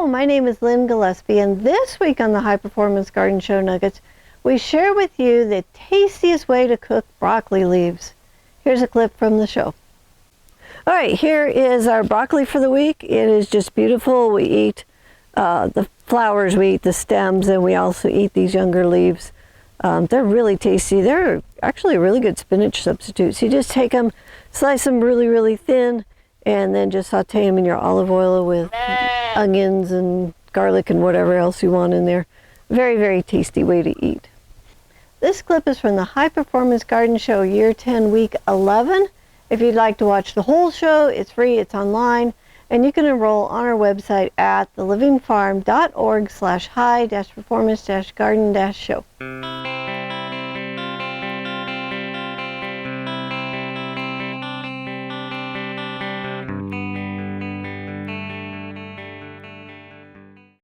my name is Lynn Gillespie, and this week on the High Performance Garden Show Nuggets, we share with you the tastiest way to cook broccoli leaves. Here's a clip from the show. All right, here is our broccoli for the week. It is just beautiful. We eat the flowers, we eat the stems, and we also eat these younger leaves. They're really tasty. They're actually a really good spinach substitute. So you just take them, slice them really, really thin, and then just saute them in your olive oil with onions and garlic and whatever else you want in there. Very, very tasty way to eat. This clip is from the High Performance Garden Show Year 10, Week 11. If you'd like to watch the whole show, it's free, it's online, and you can enroll on our website at thelivingfarm.org/high-performance-garden-show.